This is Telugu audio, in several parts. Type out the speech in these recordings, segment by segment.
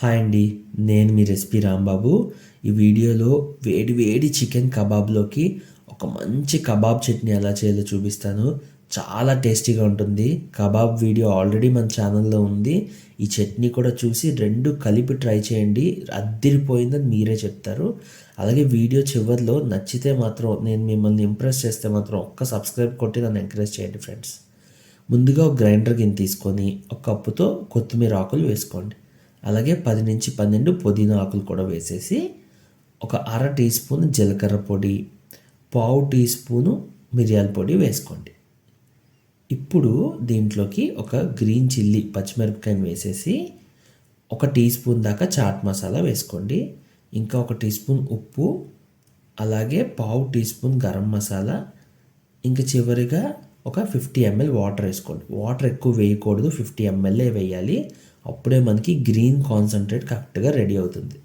హాయ్ అండి, నేను మీ రెసిపీ రాంబాబు. ఈ వీడియోలో వేడి వేడి చికెన్ కబాబ్లోకి ఒక మంచి కబాబ్ చట్నీ ఎలా చేయాలో చూపిస్తాను. చాలా టేస్టీగా ఉంటుంది. కబాబ్ వీడియో ఆల్రెడీ మన ఛానల్లో ఉంది. ఈ చట్నీ కూడా చూసి రెండు కలిపి ట్రై చేయండి, అద్దిరిపోయిందని మీరే చెప్తారు. అలాగే వీడియో చివరిలో నచ్చితే మాత్రం, నేను మిమ్మల్ని ఇంప్రెస్ చేస్తే మాత్రం ఒక్క సబ్స్క్రైబ్ కొట్టి నన్ను ఎంకరేజ్ చేయండి ఫ్రెండ్స్. ముందుగా ఒక గ్రైండర్ గిన్నె తీసుకొని ఒక కప్పుతో కొత్తిమీర ఆకులు వేసుకోండి. అలాగే 10 నుంచి 12 పుదీనా ఆకులు కూడా వేసేసి ఒక అర టీ స్పూన్ జీలకర్ర పొడి, పావు టీ స్పూను మిరియాల పొడి వేసుకోండి. ఇప్పుడు దీంట్లోకి ఒక గ్రీన్ చిల్లీ పచ్చిమిరపకాయని వేసేసి ఒక టీ స్పూన్ దాకా చాట్ మసాలా వేసుకోండి. ఇంకా ఒక టీ స్పూన్ ఉప్పు, అలాగే పావు టీ స్పూన్ గరం మసాలా, ఇంకా చివరిగా ఒక 50 ml వాటర్ వేసుకోండి. వాటర్ ఎక్కువ వేయకూడదు, 50 ml వేయాలి. అప్పుడే మనకి గ్రీన్ కాన్సన్ట్రేట్ కరెక్ట్గా రెడీ అవుతుంది.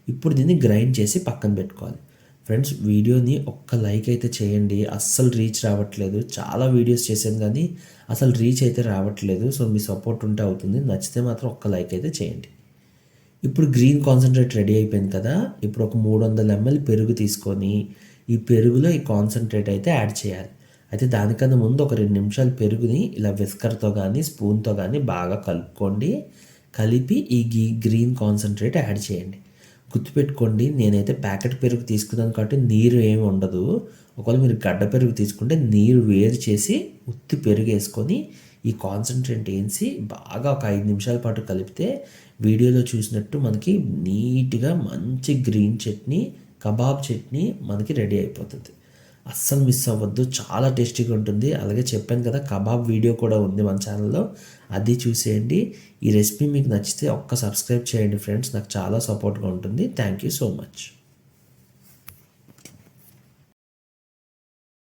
ఇప్పుడు దీన్ని గ్రైండ్ చేసి పక్కన పెట్టుకోవాలి. ఫ్రెండ్స్, వీడియోని ఒక్క లైక్ అయితే చేయండి. అస్సలు రీచ్ రావట్లేదు. చాలా వీడియోస్ చేశాను కానీ అసలు రీచ్ అయితే రావట్లేదు. సో మీ సపోర్ట్ ఉంటే అవుతుంది. నచ్చితే మాత్రం ఒక్క లైక్ అయితే చేయండి. ఇప్పుడు గ్రీన్ కాన్సన్ట్రేట్ రెడీ అయిపోయింది కదా. ఇప్పుడు ఒక 300 ml పెరుగు తీసుకొని ఈ పెరుగులో ఈ కాన్సన్ట్రేట్ అయితే యాడ్ చేయాలి. అయితే దానికన్నా ముందు ఒక 2 నిమిషాలు పెరుగుని ఇలా విస్కర్తో కానీ స్పూన్తో కానీ బాగా కలుపుకోండి. కలిపి ఈ గ్రీన్ కాన్సన్ట్రేట్ యాడ్ చేయండి. గుర్తుపెట్టుకోండి, నేనైతే ప్యాకెట్ పెరుగు తీసుకున్నాను కాబట్టి నీరు ఏమి ఉండదు. ఒకవేళ మీరు గడ్డ పెరుగు తీసుకుంటే నీరు వేరు చేసి ఉత్తి పెరుగు వేసుకొని ఈ కాన్సన్ట్రేట్ వేసి బాగా ఒక 5 నిమిషాల పాటు కలిపితే వీడియోలో చూసినట్టు మనకి నీట్గా మంచి గ్రీన్ చట్నీ, కబాబ్ చట్నీ మనకి రెడీ అయిపోతుంది. అస్సలు మిస్ అవ్వద్దు, చాలా టేస్టీగా ఉంటుంది. అలాగే చెప్పాను కదా, కబాబ్ వీడియో కూడా ఉంది మన ఛానల్లో, అది చూసేయండి. ఈ రెసిపీ మీకు నచ్చితే ఒక్క సబ్స్క్రైబ్ చేయండి ఫ్రెండ్స్, నాకు చాలా సపోర్ట్గా ఉంటుంది. Thank you so much.